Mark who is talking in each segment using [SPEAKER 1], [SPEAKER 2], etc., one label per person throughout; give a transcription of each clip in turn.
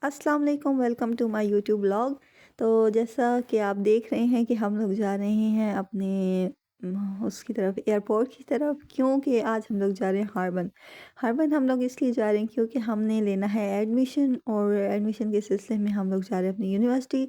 [SPEAKER 1] अस्सलाम वालेकुम, welcome to my YouTube blog. तो जैसा कि आप देख रहे हैं कि हम लोग जा रहे हैं अपने उसकी तरफ, एयरपोर्ट की तरफ, क्योंकि आज हम लोग जा रहे हैं हार्बन। हार्बन हम लोग इसलिए जा रहे हैं क्योंकि हमने लेना है एडमिशन, और एडमिशन के सिलसिले में हम लोग जा रहे हैं अपनी यूनिवर्सिटी।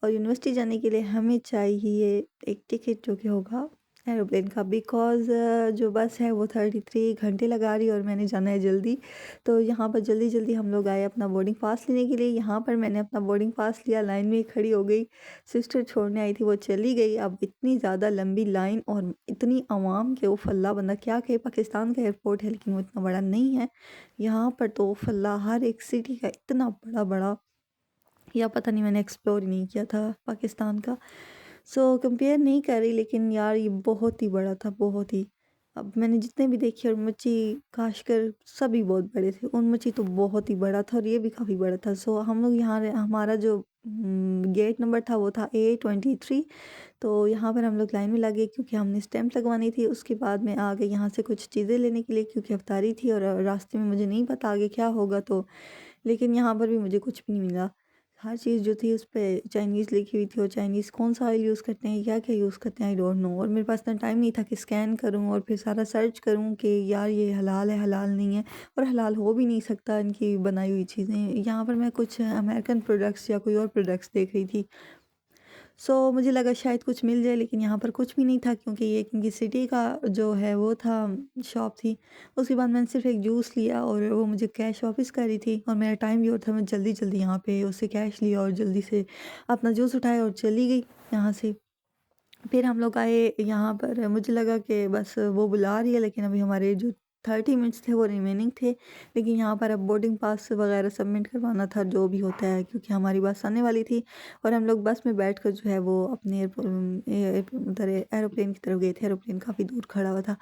[SPEAKER 1] और यूनिवर्सिटी जाने के लिए हमें चाहिए एक टिकट जो कि होगा एरोप्लेन का, बिकॉज़ जो बस है वो 33 घंटे लगा रही है और मैंने जाना है जल्दी। तो यहाँ पर जल्दी जल्दी हम लोग आए अपना बोर्डिंग पास लेने के लिए। यहाँ पर मैंने अपना बोर्डिंग पास लिया, लाइन में ही खड़ी हो गई। सिस्टर छोड़ने आई थी, वो चली गई। अब इतनी ज़्यादा लंबी लाइन और इतनी आवाम के उफ़ अल्लाह, बंदा क्या कहे। पाकिस्तान का एयरपोर्ट है लेकिन वो इतना बड़ा नहीं है। यहाँ पर तो उफ़ अल्लाह, हर एक सिटी का इतना बड़ा बड़ा, या पता नहीं, मैंने एक्सप्लोर ही नहीं किया था पाकिस्तान का। सो कंपेयर नहीं कर रही, लेकिन यार ये बहुत ही बड़ा था, बहुत ही। अब मैंने जितने भी देखे, और मच्छी खासकर सभी बहुत बड़े थे। उन मच्छी तो बहुत ही बड़ा था और ये भी काफ़ी बड़ा था। सो हम लोग यहाँ हमारा जो गेट नंबर था वो था A23। तो यहाँ पर हम लोग लाइन में लगे क्योंकि हमने स्टैंप लगवानी थी। उसके बाद मैं आ गई यहाँ से कुछ चीज़ें लेने के लिए क्योंकि अफ्तारी थी और रास्ते में मुझे नहीं पता आगे क्या होगा। तो लेकिन यहाँ पर भी मुझे कुछ भी नहीं मिला। हर चीज़ जो थी उस पे चाइनीज़ लिखी हुई थी, और चाइनीज़ कौन सा ऑयल यूज़ करते हैं, क्या-क्या यूज़ करते हैं, आई डोंट नो। और मेरे पास इतना टाइम नहीं था कि स्कैन करूँ और फिर सारा सर्च करूँ कि यार ये हलाल है, हलाल नहीं है, और हलाल हो भी नहीं सकता इनकी बनाई हुई चीज़ें। यहाँ पर मैं कुछ अमेरिकन प्रोडक्ट्स या कोई और प्रोडक्ट्स देख रही थी। मुझे लगा शायद कुछ मिल जाए, लेकिन यहाँ पर कुछ भी नहीं था क्योंकि ये इनकी सिटी का जो है वो था, शॉप थी। उसके बाद मैंने सिर्फ़ एक जूस लिया और वो मुझे कैश वापस कर रही थी, और मेरा टाइम भी और था। मैं जल्दी-जल्दी यहाँ पे उससे कैश लिया और जल्दी से अपना जूस उठाया और चली गई यहाँ से। फिर हम लोग आए यहाँ पर, मुझे लगा कि बस वो बुला रही है, लेकिन अभी हमारे जो 30 मिनट्स थे वो रिमेनिंग थे। लेकिन यहाँ पर अब बोर्डिंग पास वगैरह सबमिट करवाना था, जो भी होता है, क्योंकि हमारी बस आने वाली थी। और हम लोग बस में बैठकर जो है वो अपने उधर एरोप्लेन की तरफ गए थे। एरोप्लेन काफ़ी दूर खड़ा हुआ था।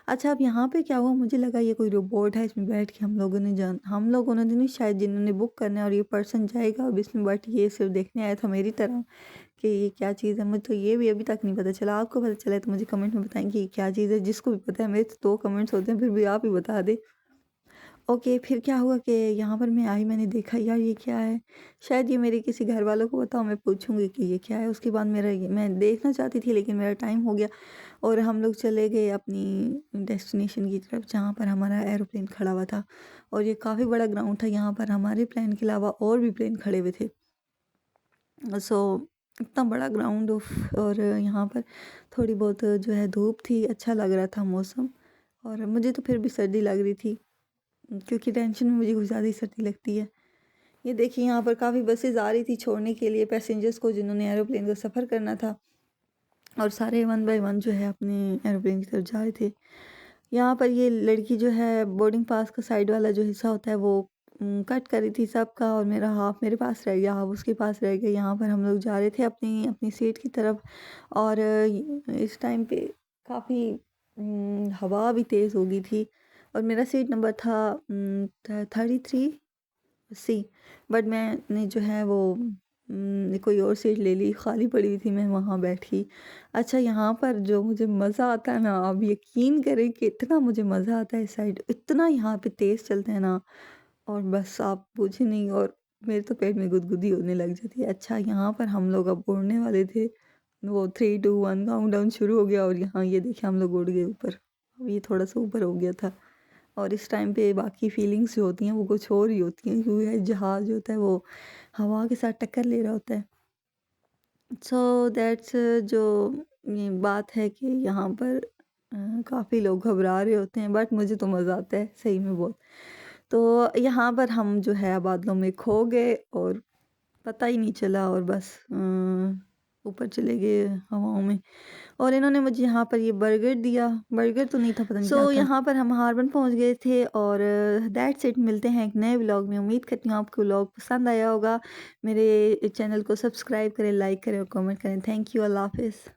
[SPEAKER 1] अच्छा, अब यहाँ पे क्या हुआ, मुझे लगा ये कोई रोबोट है, इसमें बैठ के हम लोगों ने नहीं, शायद जिन्होंने बुक करना है और ये पर्सन जाएगा अब इसमें, बट ये सिर्फ देखने आया था मेरी तरह कि ये क्या चीज़ है। मुझे तो ये भी अभी तक नहीं पता चला। आपको पता चला है तो मुझे कमेंट में बताएं कि ये क्या चीज़ है। जिसको भी पता है, मेरे तो 2 कमेंट्स होते हैं, फिर भी आप ही बता दें। ओके, फिर क्या हुआ कि यहाँ पर मैं आई, मैंने देखा यार ये क्या है। शायद ये मेरे किसी घर वालों को पता हो, मैं पूछूंगी कि ये क्या है। उसके बाद मैं देखना चाहती थी लेकिन मेरा टाइम हो गया, और हम लोग चले गए अपनी डेस्टिनेशन की तरफ जहाँ पर हमारा एरोप्लेन खड़ा हुआ था। और ये काफ़ी बड़ा ग्राउंड था, यहाँ पर हमारे प्लेन के अलावा और भी प्लेन खड़े हुए थे। सो इतना बड़ा ग्राउंड, और यहाँ पर थोड़ी बहुत जो है धूप थी, अच्छा लग रहा था मौसम। और मुझे तो फिर भी सर्दी लग रही थी क्योंकि टेंशन में मुझे कुछ ज़्यादा ही सर्दी लगती है। ये देखिए, यहाँ पर काफ़ी बसेस आ रही थी छोड़ने के लिए पैसेंजर्स को जिन्होंने एरोप्लेन का सफ़र करना था, और सारे वन बाय वन जो है अपने एरोप्लेन की तरफ जा रहे थे। यहाँ पर ये लड़की जो है बोर्डिंग पास का साइड वाला जो हिस्सा होता है वो कट कर रही थी सबका, और मेरा हाफ मेरे पास रह गया, हाफ उसके पास रह गया। यहाँ पर हम लोग जा रहे थे अपनी अपनी सीट की तरफ, और इस टाइम पे काफ़ी हवा भी तेज़ हो गई थी। और मेरा सीट नंबर था 33C। बट मैंने जो है वो कोई और सीट ले ली, खाली पड़ी हुई थी, मैं वहाँ बैठी। अच्छा, यहाँ पर जो मुझे मज़ा आता है ना, आप यकीन करें कि इतना मुझे मज़ा आता है इस साइड, इतना यहाँ पे तेज़ चलते हैं ना, और बस आप पूछे नहीं। और मेरे तो पेट में गुदगुदी होने लग जाती है। अच्छा, यहाँ पर हम लोग अब उड़ने वाले थे, वो 3 2 1 काउंटडाउन शुरू हो गया, और यहाँ ये देखिए हम लोग उड़ गए ऊपर। अब ये थोड़ा सा ऊपर हो गया था, और इस टाइम पे बाकी फीलिंग्स जो होती हैं वो कुछ और ही होती हैं, क्योंकि जहाज़ जो होता है वो हवा के साथ टक्कर ले रहा होता है। दैट्स जो ये बात है कि यहाँ पर काफ़ी लोग घबरा रहे होते हैं, बट मुझे तो मज़ा आता है सही में बहुत। तो यहाँ पर हम जो है बादलों में खो गए और पता ही नहीं चला, और बस ऊपर चले गए हवाओं में। और इन्होंने मुझे यहाँ पर ये बर्गर दिया, बर्गर तो नहीं था, पता नहीं क्या था। यहाँ पर हम हार्बन पहुँच गए थे, और दैट्स इट। मिलते हैं एक नए व्लॉग में। उम्मीद करती हूँ आपको व्लॉग पसंद आया होगा। मेरे चैनल को सब्सक्राइब करें, लाइक करें और कमेंट करें। थैंक यू, अल्लाह हाफ़िज़।